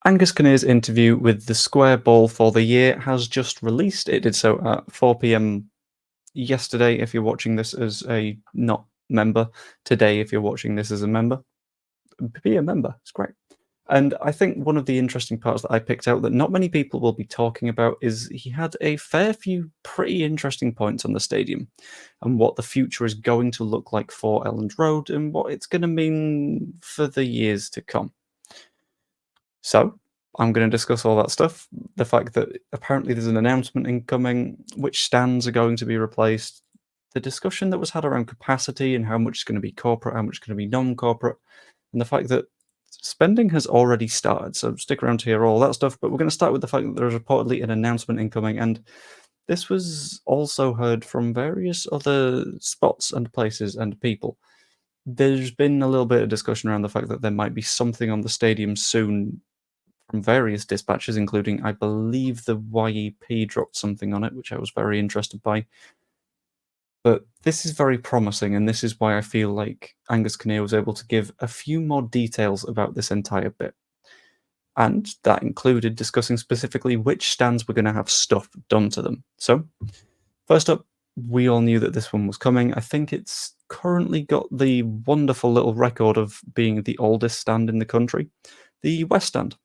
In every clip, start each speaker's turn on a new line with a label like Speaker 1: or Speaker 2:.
Speaker 1: Angus Kinnear's interview with the Square Ball for the year has just released. It did so at 4 p.m. yesterday if you're watching this as a not member. Today if you're watching this as a member. Be a member. It's great. And I think one of the interesting parts that I picked out that not many people will be talking about is he had a fair few pretty interesting points on the stadium and what the future is going to look like for Elland Road and what it's going to mean for the years to come. So, I'm going to discuss all that stuff. The fact that apparently there's an announcement incoming, which stands are going to be replaced, the discussion that was had around capacity and how much is going to be corporate, how much is going to be non-corporate, and the fact that spending has already started. So stick around to hear all that stuff, but we're going to start with the fact that there is reportedly an announcement incoming, and this was also heard from various other spots and places and people. There's been a little bit of discussion around the fact that there might be something on the stadium soon from various dispatches, including, I believe, the YEP dropped something on it, which I was very interested by. But this is very promising, and this is why I feel like Angus Kinnear was able to give a few more details about this entire bit. And that included discussing specifically which stands were going to have stuff done to them. So, first up, we all knew that this one was coming. I think it's currently got the wonderful little record of being the oldest stand in the country. The West Stand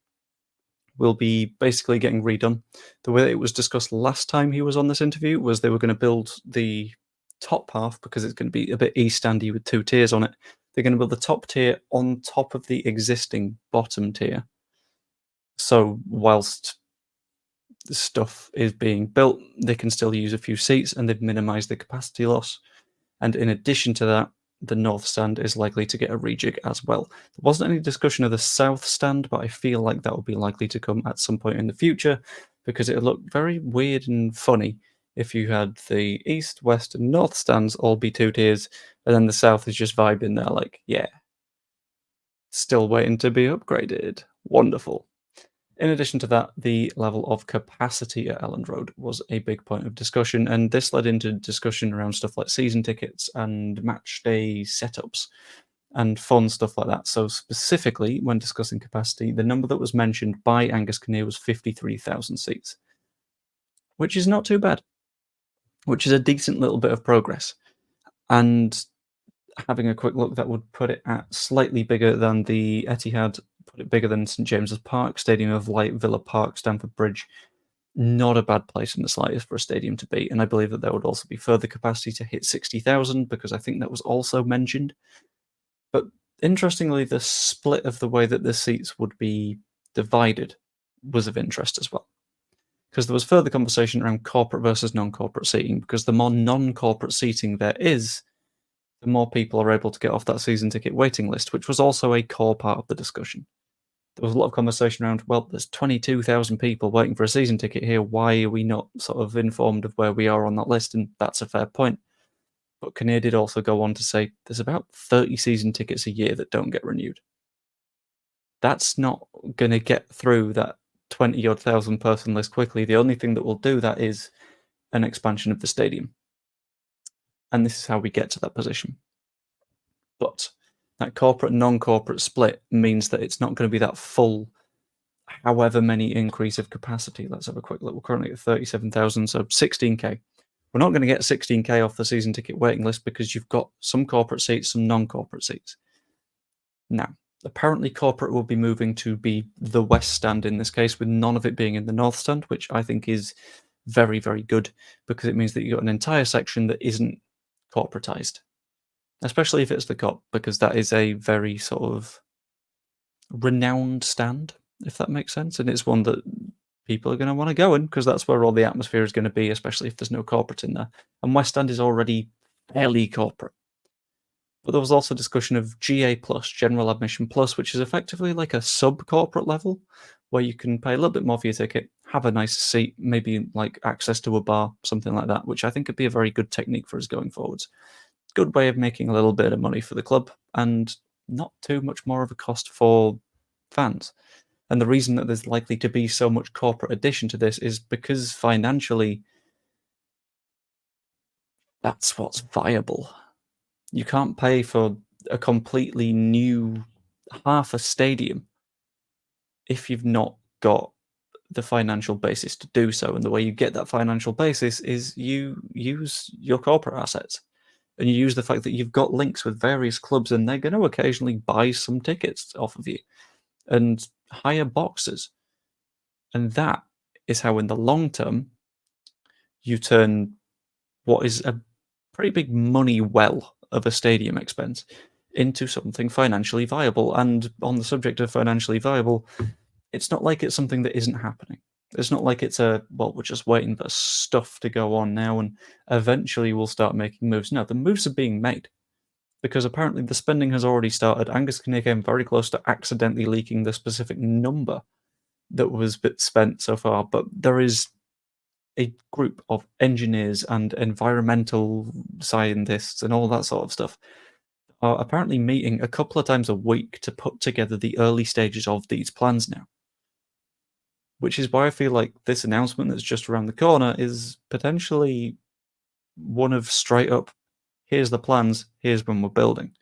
Speaker 1: will be basically getting redone. The way that it was discussed last time he was on this interview was they were going to build the top half because it's going to be a bit East Standy with 2 tiers on it. They're going to build the top tier on top of the existing bottom tier. So whilst stuff is being built, they can still use a few seats and they've minimized the capacity loss. And in addition to that, the North Stand is likely to get a rejig as well. There wasn't any discussion of the South Stand, but I feel like that will be likely to come at some point in the future because it would look very weird and funny if you had the East, West, and North stands all be 2 tiers, and then the South is just vibing there like, yeah, still waiting to be upgraded. Wonderful. In addition to that, the level of capacity at Elland Road was a big point of discussion, and this led into discussion around stuff like season tickets and match day setups and fun stuff like that. So specifically, when discussing capacity, the number that was mentioned by Angus Kinnear was 53,000 seats, which is not too bad, which is a decent little bit of progress. And having a quick look, that would put it at slightly bigger than the Etihad, put it bigger than St James's Park, Stadium of Light, Villa Park, Stamford Bridge. Not a bad place in the slightest for a stadium to be, and I believe that there would also be further capacity to hit 60,000 because I think that was also mentioned. But interestingly, the split of the way that the seats would be divided was of interest as well. Because there was further conversation around corporate versus non-corporate seating, because the more non-corporate seating there is, the more people are able to get off that season ticket waiting list, which was also a core part of the discussion. There was a lot of conversation around, well, there's 22,000 people waiting for a season ticket here. Why are we not sort of informed of where we are on that list? And that's a fair point. But Kinnear did also go on to say there's about 30 season tickets a year that don't get renewed. That's not going to get through that 20-odd thousand person list quickly. The only thing that will do that is an expansion of the stadium. And this is how we get to that position. But that corporate non-corporate split means that it's not going to be that full however many increase of capacity. Let's have a quick look. We're currently at 37,000, so 16k. We're not going to get 16k off the season ticket waiting list because you've got some corporate seats, some non-corporate seats. Now, apparently corporate will be moving to be the West Stand in this case, with none of it being in the North Stand, which I think is very, very good because it means that you've got an entire section that isn't corporatized, especially if it's the COP, because that is a very sort of renowned stand, if that makes sense, and it's one that people are going to want to go in because that's where all the atmosphere is going to be, especially if there's no corporate in there. And West Stand is already fairly corporate. But there was also discussion of GA Plus, General Admission Plus, which is effectively like a sub-corporate level where you can pay a little bit more for your ticket, have a nice seat, maybe like access to a bar, something like that, which I think could be a very good technique for us going forwards. Good way of making a little bit of money for the club and not too much more of a cost for fans. And the reason that there's likely to be so much corporate addition to this is because financially, that's what's viable. You can't pay for a completely new half a stadium if you've not got the financial basis to do so. And the way you get that financial basis is you use your corporate assets. And you use the fact that you've got links with various clubs and they're going to occasionally buy some tickets off of you and hire boxes. And that is how, in the long term, you turn what is a pretty big money well of a stadium expense into something financially viable. And on the subject of financially viable, it's not like it's something that isn't happening. It's not like it's well, we're just waiting for stuff to go on now and eventually we'll start making moves. No, the moves are being made because apparently the spending has already started. Angus Kinnear came very close to accidentally leaking the specific number that was spent so far, but there is a group of engineers and environmental scientists and all that sort of stuff are apparently meeting a couple of times a week to put together the early stages of these plans now. Which is why I feel like this announcement that's just around the corner is potentially one of straight up, here's the plans, here's when we're building,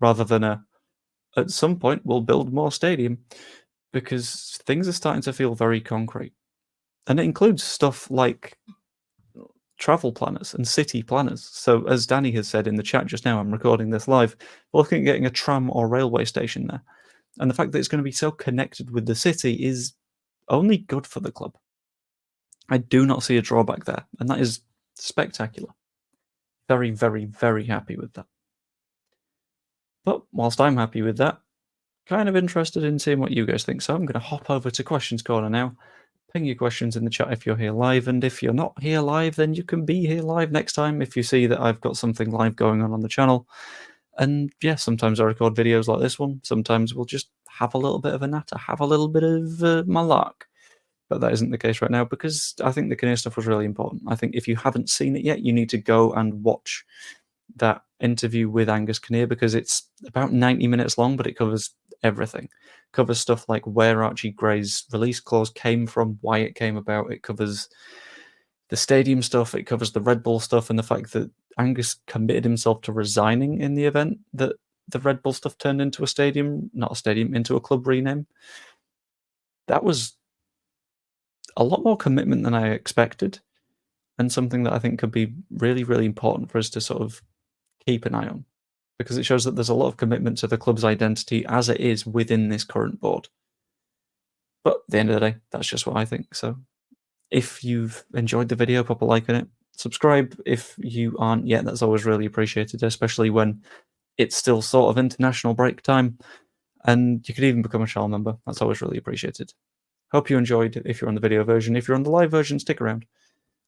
Speaker 1: rather than at some point we'll build more stadium, because things are starting to feel very concrete. And it includes stuff like travel planners and city planners. So as Danny has said in the chat just now, I'm recording this live, we're looking at getting a tram or railway station there. And the fact that it's going to be so connected with the city is only good for the club. I do not see a drawback there, and that is spectacular. Very, very, very happy with that. But whilst I'm happy with that, kind of interested in seeing what you guys think. So I'm going to hop over to Questions Corner now. Ping your questions in the chat if you're here live, and if you're not here live, then you can be here live next time if you see that I've got something live going on the channel. And yeah, sometimes I record videos like this one. Sometimes we'll just have a little bit of a natter, have a little bit of my lark. But that isn't the case right now because I think the Kinnear stuff was really important. I think if you haven't seen it yet, you need to go and watch that interview with Angus Kinnear because it's about 90 minutes long, but it covers everything. It covers stuff like where Archie Gray's release clause came from, why it came about. It covers the stadium stuff. It covers the Red Bull stuff and the fact that Angus committed himself to resigning in the event that the Red Bull stuff turned into a stadium, not a stadium, into a club rename. That was a lot more commitment than I expected, and something that I think could be really, really important for us to sort of keep an eye on, because it shows that there's a lot of commitment to the club's identity as it is within this current board. But at the end of the day, that's just what I think. So if you've enjoyed the video, pop a like on it. Subscribe if you aren't yet. That's always really appreciated, especially when it's still sort of international break time. And you could even become a channel member. That's always really appreciated. Hope you enjoyed if you're on the video version. If you're on the live version, stick around.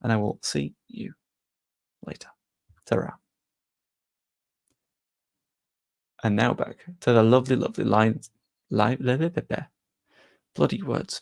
Speaker 1: And I will see you later. Ta-ra. And now back to the lovely, lovely lines. Bloody words.